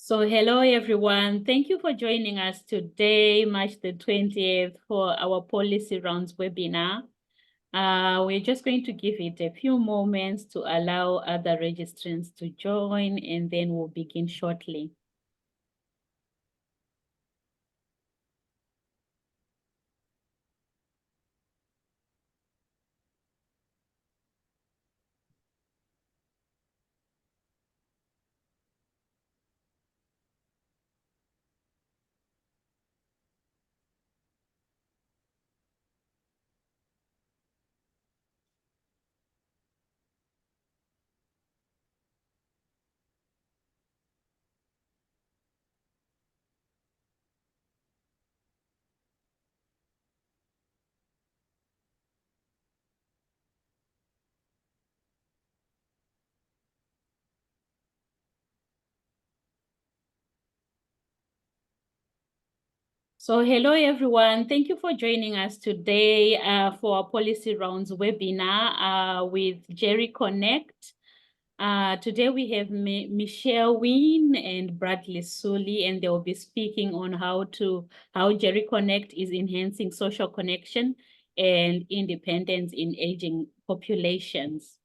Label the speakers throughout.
Speaker 1: So hello everyone. Thank you for joining us today, March the 20th, for our Policy Rounds webinar. We're just going to give it a few moments to allow other registrants to join, and then we'll begin shortly. So hello everyone. Thank you for joining us today for our Policy Rounds webinar with Gerry Connect. Today we have Michelle Nguyen and Bradley Sully, and they will be speaking on how Gerry Connect is enhancing social connection and independence in aging populations.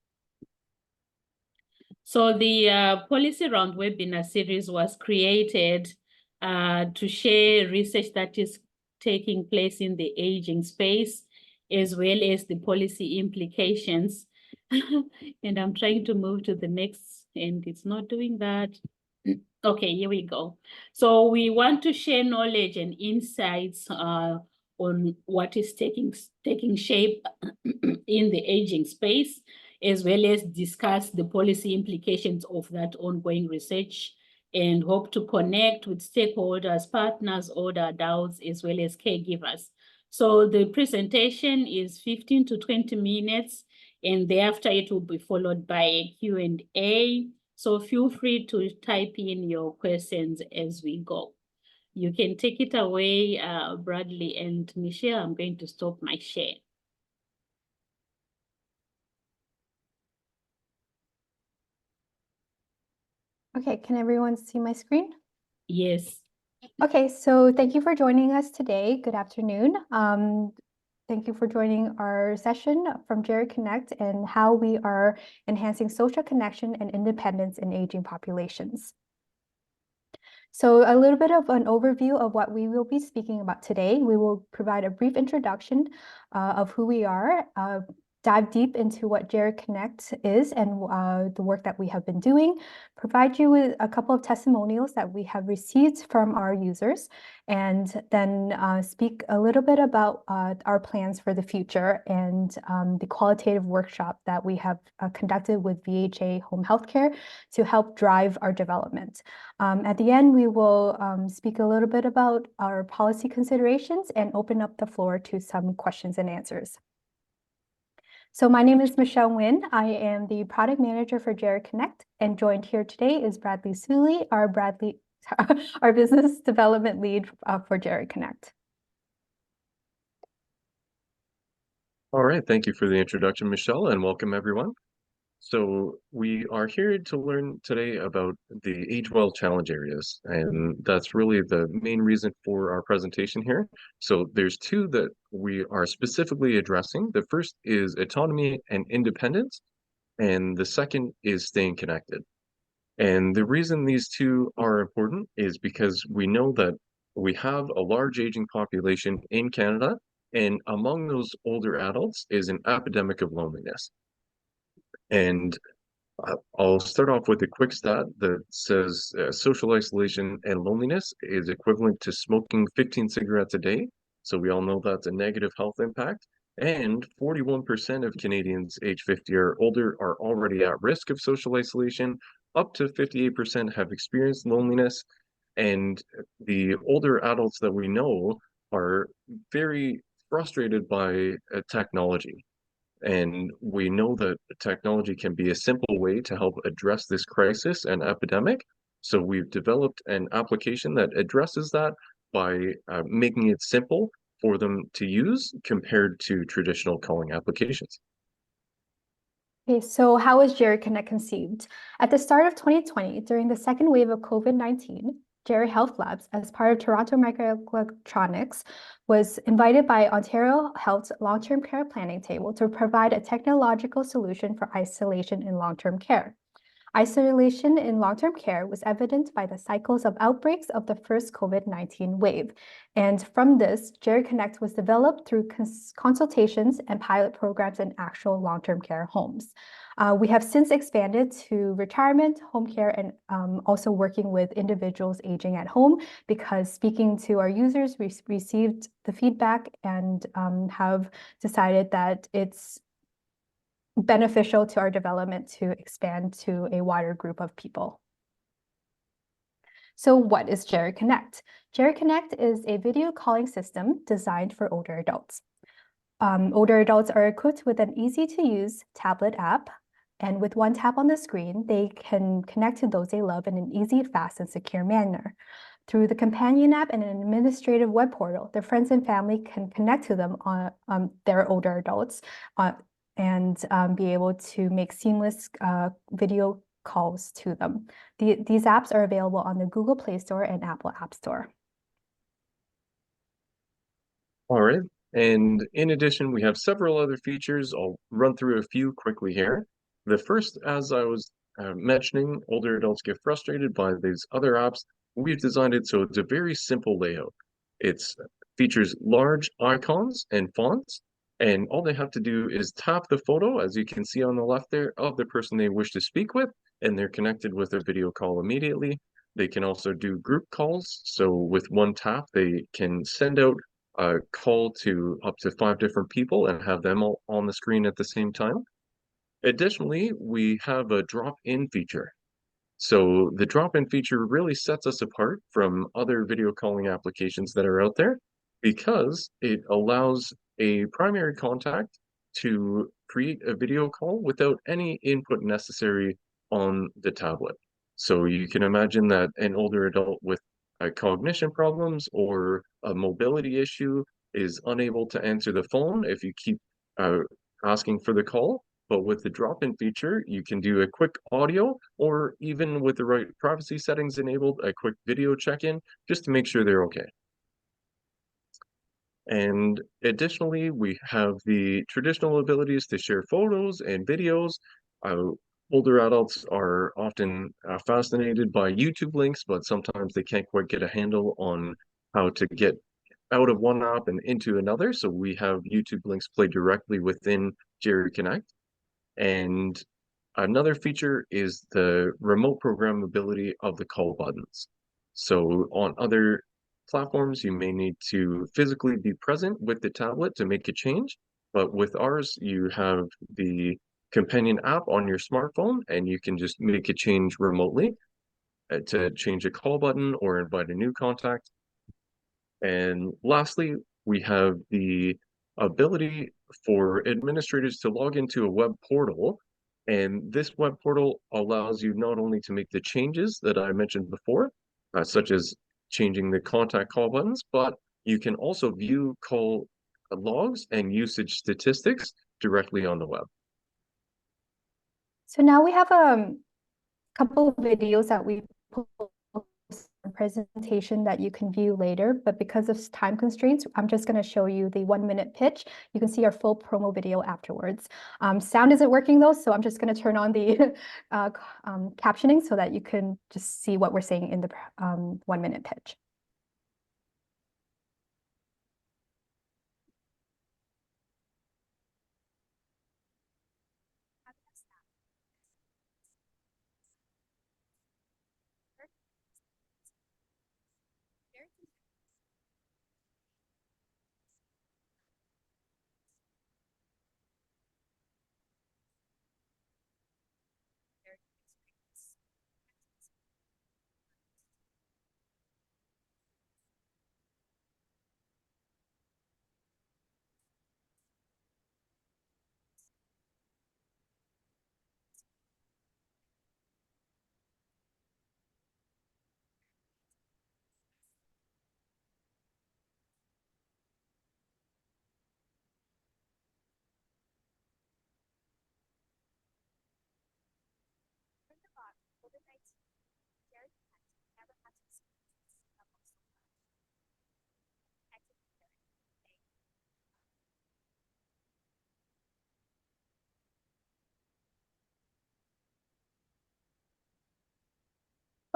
Speaker 1: So the Policy Round webinar series was created to share research that is taking place in the aging space, as well as the policy implications. And I'm trying to move to the next, and it's not doing that. Okay, here we go. So we want to share knowledge and insights on what is taking shape in the aging space, as well as discuss the policy implications of that ongoing research, and hope to connect with stakeholders, partners, older adults, as well as caregivers. So the presentation is 15 to 20 minutes, and thereafter it will be followed by a Q&A. So feel free to type in your questions as we go. You can take it away, Bradley and Michelle. I'm going to stop my share.
Speaker 2: Okay, can everyone see my screen?
Speaker 1: Yes.
Speaker 2: Okay, so thank you for joining us today. Good afternoon. Thank you for joining our session from Gerry Connect and how we are enhancing social connection and independence in aging populations. So a little bit of an overview of what we will be speaking about today. We will provide a brief introduction of who we are, dive deep into what Gerry Connect is and the work that we have been doing, provide you with a couple of testimonials that we have received from our users, and then speak a little bit about our plans for the future and the qualitative workshop that we have conducted with VHA Home Healthcare to help drive our development. At the end, we will speak a little bit about our policy considerations and open up the floor to some questions and answers. So my name is Michelle Nguyen. I am the product manager for Gerry Connect, and joined here today is Bradley Sully, our business development lead for Gerry Connect.
Speaker 3: All right, thank you for the introduction, Michelle, and welcome everyone. So we are here to learn today about the Age Well challenge areas, and that's really the main reason for our presentation here. So there's two that we are specifically addressing. The first is autonomy and independence, and the second is staying connected. And the reason these two are important is because we know that we have a large aging population in Canada, and among those older adults is an epidemic of loneliness. And I'll start off with a quick stat that says social isolation and loneliness is equivalent to smoking 15 cigarettes a day. So we all know that's a negative health impact. And 41% of Canadians age 50 or older are already at risk of social isolation. Up to 58% have experienced loneliness. And the older adults that we know are very frustrated by technology. And we know that technology can be a simple way to help address this crisis and epidemic. So we've developed an application that addresses that by making it simple for them to use compared to traditional calling applications.
Speaker 2: Okay, so how was Gerry Connect conceived? At the start of 2020, during the second wave of COVID-19, Gerry Health Labs, as part of Toronto MicroElectronics, was invited by Ontario Health's long-term care planning table to provide a technological solution for isolation in long-term care. Isolation in long-term care was evident by the cycles of outbreaks of the first COVID-19 wave. And from this, Gerry Connect was developed through consultations and pilot programs in actual long-term care homes. We have since expanded to retirement, home care, and also working with individuals aging at home, because speaking to our users, we received the feedback and have decided that it's beneficial to our development to expand to a wider group of people. So what is Gerry Connect? Gerry Connect is a video calling system designed for older adults. Older adults are equipped with an easy-to-use tablet app, and with one tap on the screen, they can connect to those they love in an easy, fast, and secure manner. Through the companion app and an administrative web portal, their friends and family can connect to them on their older adults and be able to make seamless video calls to them. These apps are available on the Google Play Store and Apple App Store.
Speaker 3: All right. And in addition, we have several other features. I'll run through a few quickly here. The first, as I was mentioning, older adults get frustrated by these other apps. We've designed it so it's a very simple layout. It features large icons and fonts, and all they have to do is tap the photo, as you can see on the left there, of the person they wish to speak with, and they're connected with a video call immediately. They can also do group calls. So with one tap, they can send out a call to up to 5 different people and have them all on the screen at the same time. Additionally, we have a drop-in feature. So the drop-in feature really sets us apart from other video calling applications that are out there, because it allows a primary contact to create a video call without any input necessary on the tablet. So you can imagine that an older adult with cognition problems or a mobility issue is unable to answer the phone if you keep asking for the call. But with the drop-in feature, you can do a quick audio, or even with the right privacy settings enabled, a quick video check-in just to make sure they're okay. And additionally, we have the traditional abilities to share photos and videos. Older adults are often fascinated by YouTube links, but sometimes they can't quite get a handle on how to get out of one app and into another. So we have YouTube links play directly within Gerry Connect. And another feature is the remote programmability of the call buttons. So on other platforms, you may need to physically be present with the tablet to make a change, but with ours, you have the companion app on your smartphone, and you can just make a change remotely to change a call button or invite a new contact. And lastly, we have the ability for administrators to log into a web portal. And this web portal allows you not only to make the changes that I mentioned before, such as changing the contact call buttons, but you can also view call logs and usage statistics directly on the web.
Speaker 2: So now we have a couple of videos that we presentation that you can view later, but because of time constraints, I'm just going to show you the 1-minute pitch. You can see our full promo video afterwards. Sound isn't working though, so I'm just going to turn on the captioning so that you can just see what we're saying in the 1-minute pitch.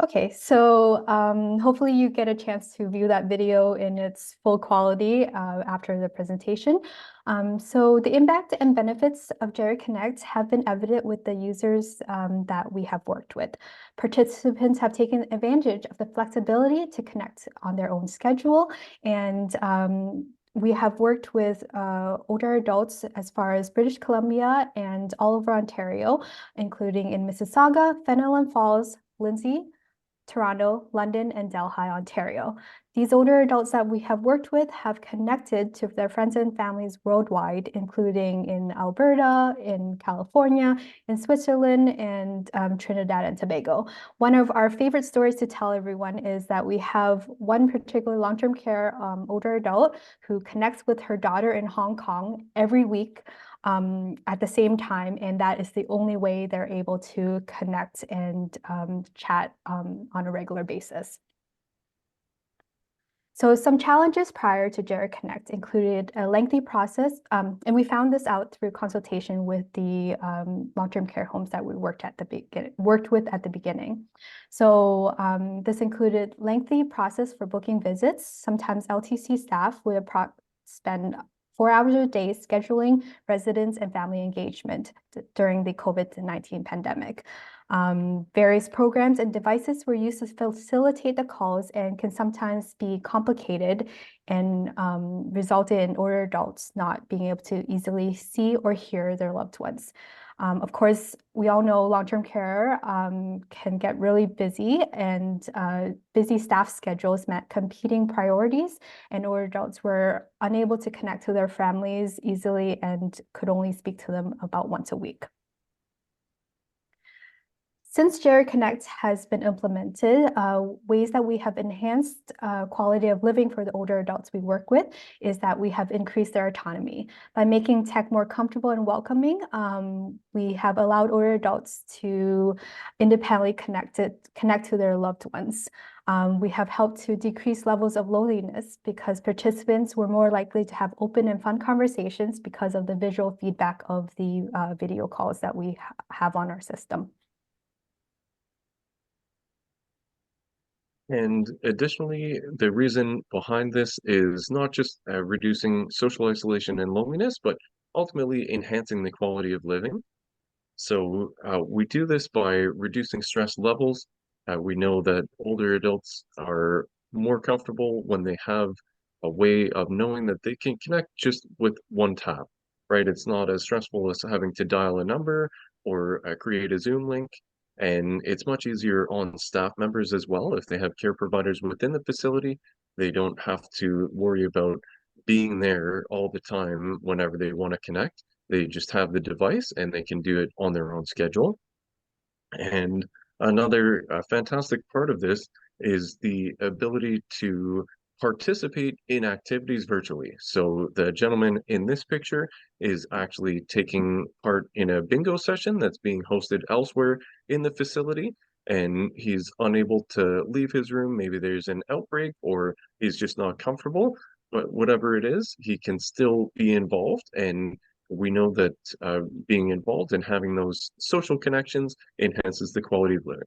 Speaker 2: Okay, so hopefully you get a chance to view that video in its full quality after the presentation. So the impact and benefits of Gerry Connect have been evident with the users that we have worked with. Participants have taken advantage of the flexibility to connect on their own schedule, and we have worked with older adults as far as British Columbia and all over Ontario, including in Mississauga, Fenelon Falls, Lindsay, Toronto, London, and Delhi, Ontario. These older adults that we have worked with have connected to their friends and families worldwide, including in Alberta, in California, in Switzerland, and Trinidad and Tobago. One of our favorite stories to tell everyone is that we have one particular long-term care older adult who connects with her daughter in Hong Kong every week at the same time, and that is the only way they're able to connect and chat on a regular basis. So some challenges prior to Gerry Connect included a lengthy process, and we found this out through consultation with the long-term care homes that we worked with at the beginning. So this included lengthy process for booking visits. Sometimes LTC staff would spend 4 hours a day scheduling residents and family engagement during the COVID-19 pandemic. Various programs and devices were used to facilitate the calls and can sometimes be complicated and resulted in older adults not being able to easily see or hear their loved ones. Of course, we all know long-term care can get really busy, and busy staff schedules meant competing priorities, and older adults were unable to connect to their families easily and could only speak to them about once a week. Since Gerry Connect has been implemented, ways that we have enhanced quality of living for the older adults we work with is that we have increased their autonomy. By making tech more comfortable and welcoming, we have allowed older adults to independently connect to their loved ones. We have helped to decrease levels of loneliness because participants were more likely to have open and fun conversations because of the visual feedback of the video calls that we have on our system.
Speaker 3: And additionally, the reason behind this is not just reducing social isolation and loneliness, but ultimately enhancing the quality of living. So we do this by reducing stress levels. We know that older adults are more comfortable when they have a way of knowing that they can connect just with one tap, right? It's not as stressful as having to dial a number or create a Zoom link. And it's much easier on staff members as well. If they have care providers within the facility, they don't have to worry about being there all the time whenever they want to connect. They just have the device and they can do it on their own schedule. And another fantastic part of this is the ability to participate in activities virtually. So the gentleman in this picture is actually taking part in a bingo session that's being hosted elsewhere in the facility, and he's unable to leave his room. Maybe there's an outbreak or he's just not comfortable, but whatever it is, he can still be involved. And we know that being involved and having those social connections enhances the quality of living.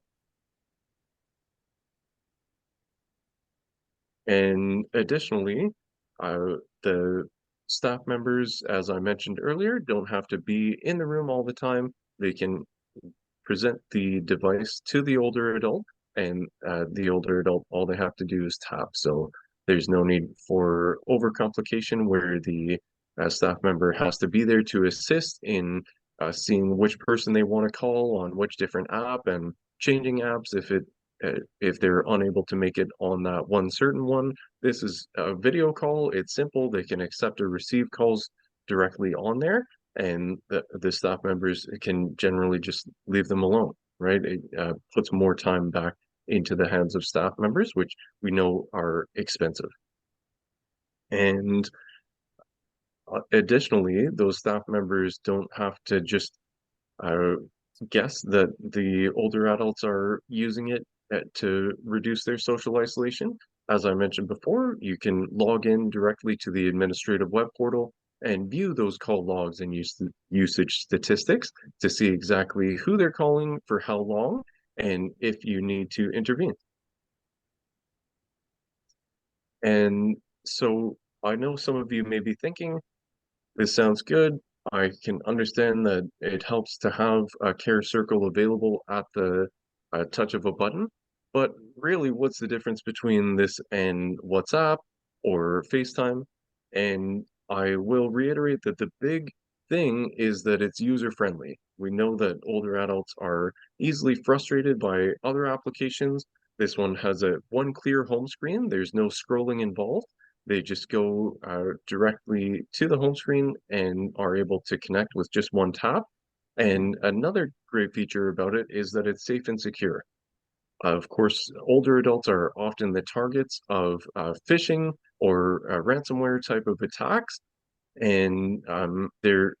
Speaker 3: And additionally, the staff members, as I mentioned earlier, don't have to be in the room all the time. They can present the device to the older adult, and the older adult, all they have to do is tap. So there's no need for overcomplication where the staff member has to be there to assist in seeing which person they want to call on which different app and changing apps if they're unable to make it on that one certain one. This is a video call. It's simple. They can accept or receive calls directly on there, and the staff members can generally just leave them alone, right? It puts more time back into the hands of staff members, which we know are expensive. And additionally, those staff members don't have to just guess that the older adults are using it to reduce their social isolation. As I mentioned before, you can log in directly to the administrative web portal and view those call logs and usage statistics to see exactly who they're calling for how long and if you need to intervene. And so I know some of you may be thinking, this sounds good. I can understand that it helps to have a care circle available at the touch of a button, but really, what's the difference between this and WhatsApp or FaceTime? And I will reiterate that the big thing is that it's user friendly. We know that older adults are easily frustrated by other applications. This one has a one clear home screen. There's no scrolling involved. They just go directly to the home screen and are able to connect with just one tap. And another great feature about it is that it's safe and secure. Of course, older adults are often the targets of phishing or ransomware type of attacks, and they're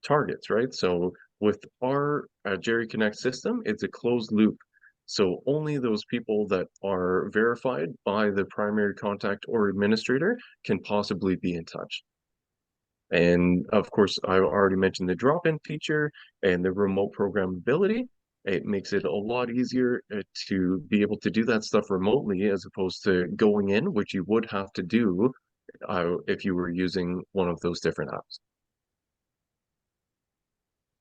Speaker 3: targets, right? So with our Gerry Connect system, it's a closed loop. So only those people that are verified by the primary contact or administrator can possibly be in touch. And of course, I already mentioned the drop-in feature and the remote programmability. It makes it a lot easier to be able to do that stuff remotely as opposed to going in, which you would have to do if you were using one of those different apps.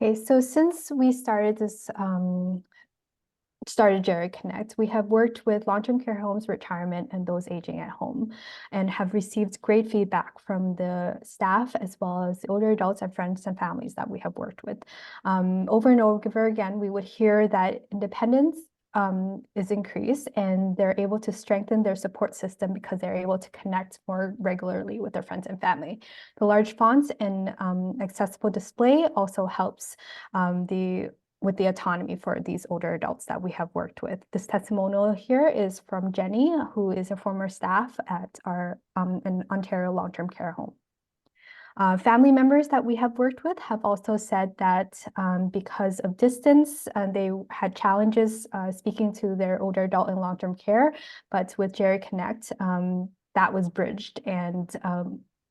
Speaker 2: Okay, so since we started Gerry Connect, we have worked with long-term care homes, retirement, and those aging at home, and have received great feedback from the staff as well as the older adults and friends and families that we have worked with. Over and over again, we would hear that independence is increased and they're able to strengthen their support system because they're able to connect more regularly with their friends and family. The large fonts and accessible display also helps with the autonomy for these older adults that we have worked with. This testimonial here is from Jenny, who is a former staff at our an Ontario long-term care home. Family members that we have worked with have also said that because of distance, they had challenges speaking to their older adult in long-term care, but with Gerry Connect, that was bridged and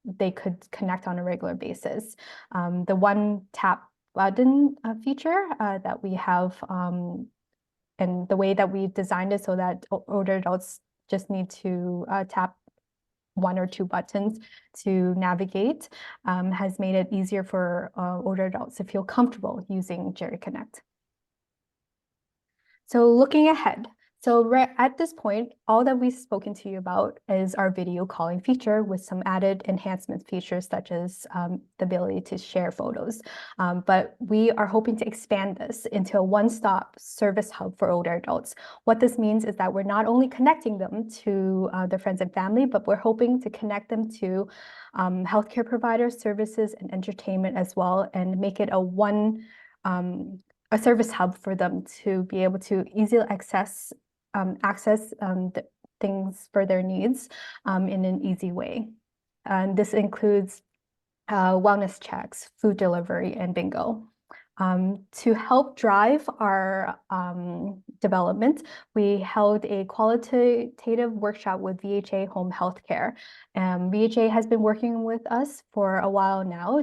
Speaker 2: they could connect on a regular basis. The one tap button feature that we have and the way that we designed it so that older adults just need to tap one or two buttons to navigate has made it easier for older adults to feel comfortable using Gerry Connect. So looking ahead, so right at this point, all that we've spoken to you about is our video calling feature with some added enhancement features such as the ability to share photos. But we are hoping to expand this into a one-stop service hub for older adults. What this means is that we're not only connecting them to their friends and family, but we're hoping to connect them to healthcare providers, services, and entertainment as well, and make it a service hub for them to be able to easily access the things for their needs in an easy way. And this includes wellness checks, food delivery, and bingo. To help drive our development, we held a qualitative workshop with VHA Home Healthcare. VHA has been working with us for a while now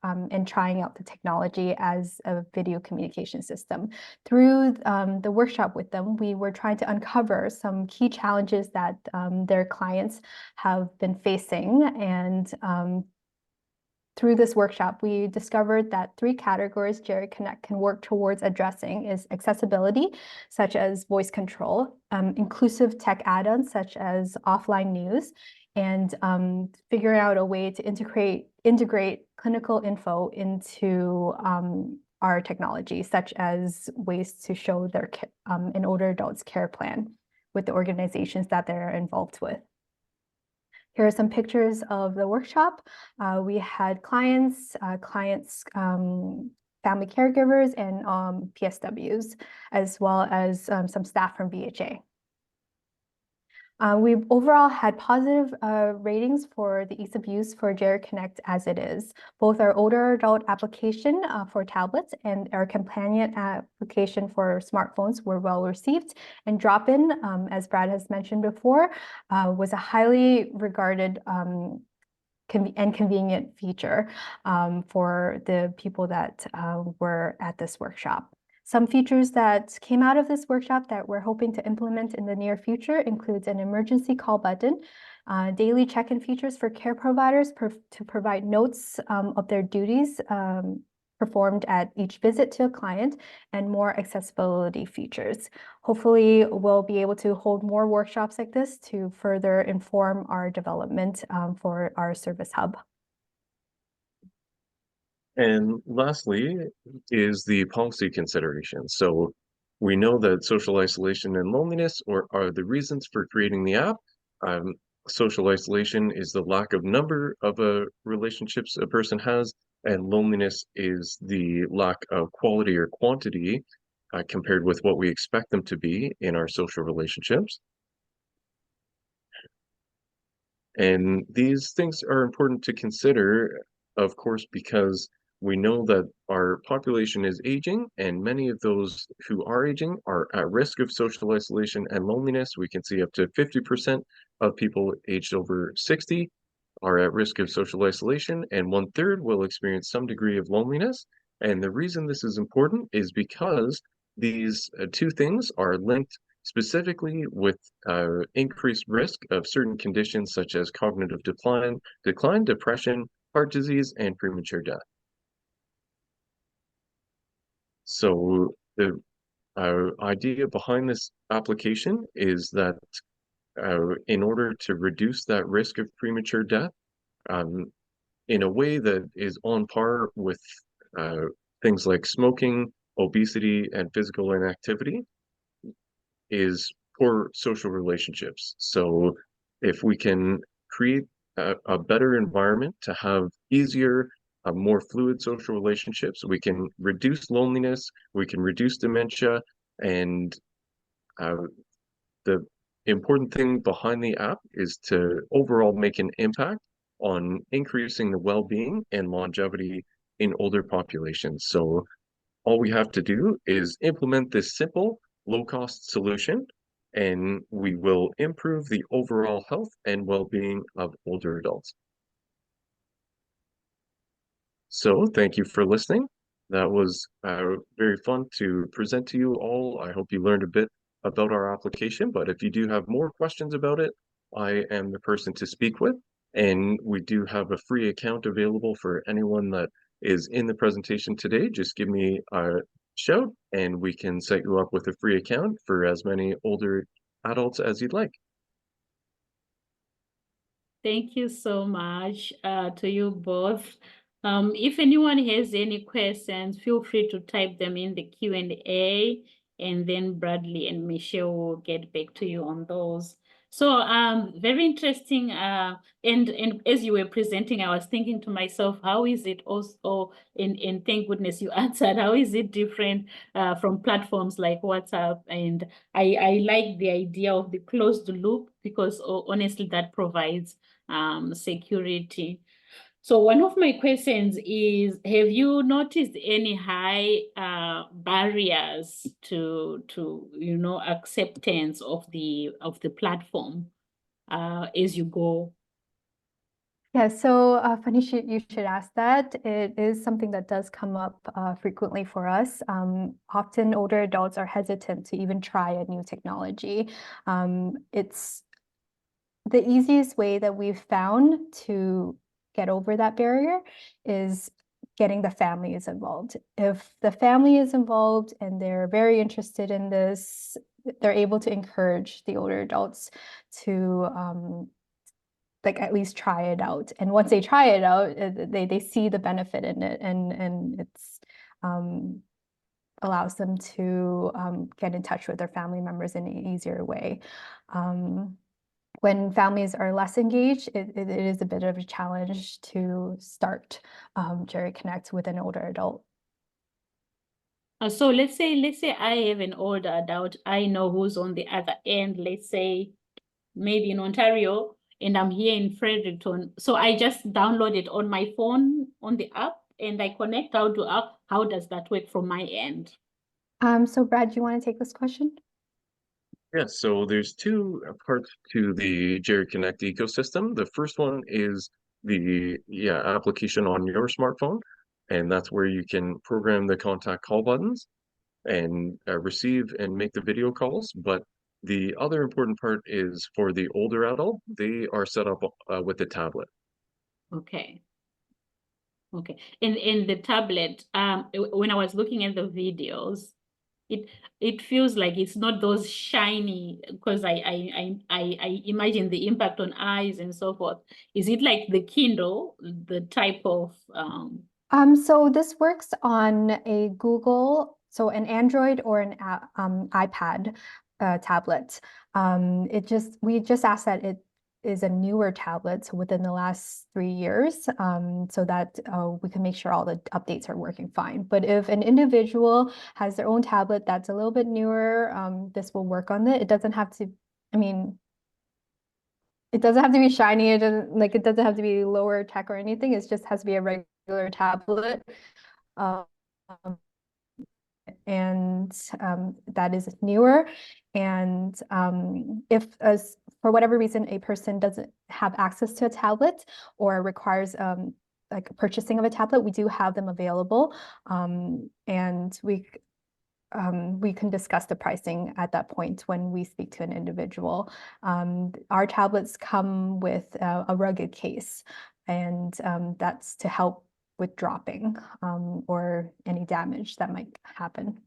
Speaker 2: and trying out the technology as a video communication system. Through the workshop with them, we were trying to uncover some key challenges that their clients have been facing, and through this workshop, we discovered that 3 categories Gerry Connect can work towards addressing is accessibility, such as voice control, inclusive tech add-ons, such as offline news, and figuring out a way to integrate clinical info into our technology, such as ways to show an older adult's care plan with the organizations that they're involved with. Here are some pictures of the workshop. We had clients, family caregivers, and PSWs, as well as some staff from VHA. We've overall had positive ratings for the ease of use for Gerry Connect as it is. Both our older adult application for tablets and our companion application for smartphones were well received. And drop-in, as Brad has mentioned before, was a highly regarded and convenient feature for the people that were at this workshop. Some features that came out of this workshop that we're hoping to implement in the near future includes an emergency call button, daily check-in features for care providers to provide notes of their duties performed at each visit to a client, and more accessibility features. Hopefully, we'll be able to hold more workshops like this to further inform our development for our service hub.
Speaker 3: And lastly is the policy consideration. So we know that social isolation and loneliness are the reasons for creating the app. Social isolation is the lack of number of relationships a person has, and loneliness is the lack of quality or quantity compared with what we expect them to be in our social relationships. And these things are important to consider, of course, because we know that our population is aging, and many of those who are aging are at risk of social isolation and loneliness. We can see up to 50% of people aged over 60 are at risk of social isolation, and 1/3 will experience some degree of loneliness. And the reason this is important is because these two things are linked specifically with increased risk of certain conditions such as cognitive decline, depression, heart disease, and premature death. So the idea behind this application is that in order to reduce that risk of premature death in a way that is on par with things like smoking, obesity, and physical inactivity, is poor social relationships. So if we can create a better environment to have easier, more fluid social relationships, we can reduce loneliness, we can reduce dementia, and the important thing behind the app is to overall make an impact on increasing the well-being and longevity in older populations. So all we have to do is implement this simple, low-cost solution, and we will improve the overall health and well-being of older adults. So thank you for listening. That was very fun to present to you all. I hope you learned a bit about our application, but if you do have more questions about it, I am the person to speak with. And we do have a free account available for anyone that is in the presentation today. Just give me a shout and we can set you up with a free account for as many older adults as you'd like.
Speaker 1: Thank you so much to you both. If anyone has any questions, feel free to type them in the Q&A, and then Bradley and Michelle will get back to you on those. So very interesting. And as you were presenting, I was thinking to myself, how is it also, and thank goodness you answered, how is it different from platforms like WhatsApp? And I like the idea of the closed loop, because honestly, that provides security. So one of my questions is, have you noticed any high barriers to acceptance of the platform as you go?
Speaker 2: Yeah, so funny you should ask that. It is something that does come up frequently for us. Often older adults are hesitant to even try a new technology. It's the easiest way that we've found to get over that barrier is getting the families involved. If the family is involved and they're very interested in this, they're able to encourage the older adults to like at least try it out. And once they try it out, they see the benefit in it, and it's allows them to get in touch with their family members in an easier way. When families are less engaged, it is a bit of a challenge to start Gerry Connect with an older adult.
Speaker 1: So let's say I have an older adult. I know who's on the other end. Let's say maybe in Ontario, and I'm here in Fredericton. So I just download it on my phone on the app, and I connect out to app. How does that work from my end?
Speaker 2: So Brad, do you want to take this question?
Speaker 3: Yes, so there's two parts to the Gerry Connect ecosystem. The first one is the application on your smartphone, and that's where you can program the contact call buttons and receive and make the video calls. But the other important part is for the older adult, they are set up with the tablet.
Speaker 1: Okay. Okay. In the tablet, when I was looking at the videos, it feels like it's not those shiny, because I imagine the impact on eyes and so forth. Is it like the Kindle, the type of
Speaker 2: So this works on a Google, so an Android or an iPad tablet. We just asked that it is a newer tablet, so within the last 3 years, so that we can make sure all the updates are working fine. But if an individual has their own tablet that's a little bit newer, this will work on it. It doesn't have to, I mean, it doesn't have to be shiny. It doesn't have to be lower tech or anything. It just has to be a regular tablet. Um, and that is newer. And if for whatever reason a person doesn't have access to a tablet or requires like purchasing of a tablet, we do have them available. And we can discuss the pricing at that point when we speak to an individual. Our tablets come with a rugged case, and that's to help with dropping or any damage that might happen.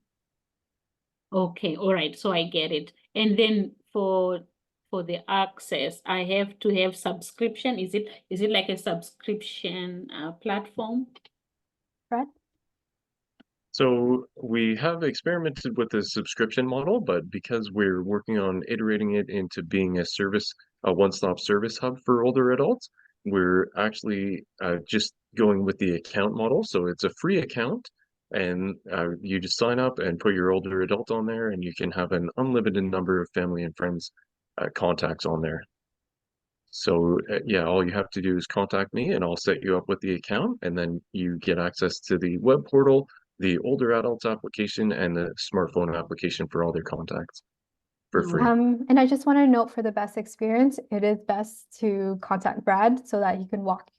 Speaker 1: Okay, all right, so I get it. And then for the access, I have to have subscription. Is it like a subscription platform?
Speaker 2: Fred?
Speaker 3: So we have experimented with the subscription model, but because we're working on iterating it into being a one-stop service hub for older adults, we're actually just going with the account model. So it's a free account, and you just sign up and put your older adult on there, and you can have an unlimited number of family and friends contacts on there. So all you have to do is contact me and I'll set you up with the account, and then you get access to the web portal, the older adults application, and the smartphone application for all their contacts for free.
Speaker 2: And I just want to note, for the best experience, it is best to contact Brad so that he can walk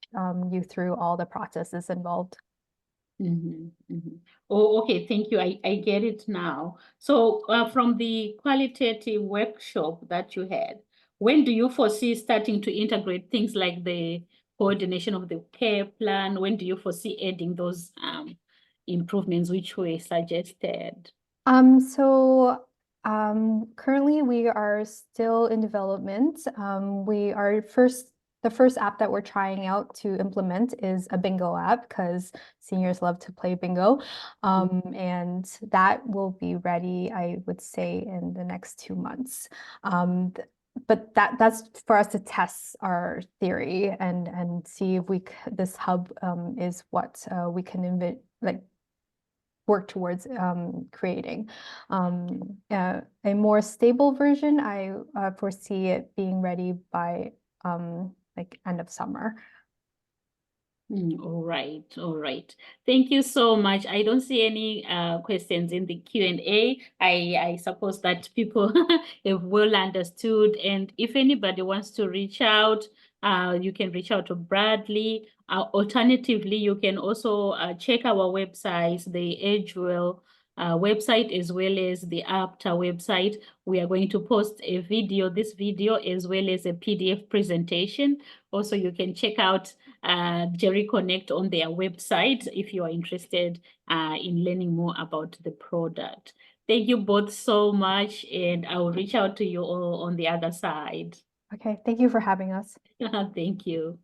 Speaker 2: you through all the processes involved.
Speaker 1: Oh, okay, thank you. I get it now. So from the qualitative workshop that you had, when do you foresee starting to integrate things like the coordination of the care plan? When do you foresee adding those improvements which were suggested?
Speaker 2: Currently we are still in development. The first app that we're trying out to implement is a bingo app, because seniors love to play bingo. And that will be ready, I would say, in the next 2 months. But that's for us to test our theory and see if this hub is what we can work towards creating. A more stable version, I foresee it being ready by end of summer.
Speaker 1: All right, all right. Thank you so much. I don't see any questions in the Q&A. I suppose that people have well understood. And if anybody wants to reach out, you can reach out to Bradley. Alternatively, you can also check our websites, the AgeWell website, as well as the APTA website. We are going to post this video, as well as a PDF presentation. Also, you can check out Gerry Connect on their website if you are interested in learning more about the product. Thank you both so much, and I will reach out to you all on the other side.
Speaker 2: Okay, thank you for having us.
Speaker 1: Thank you.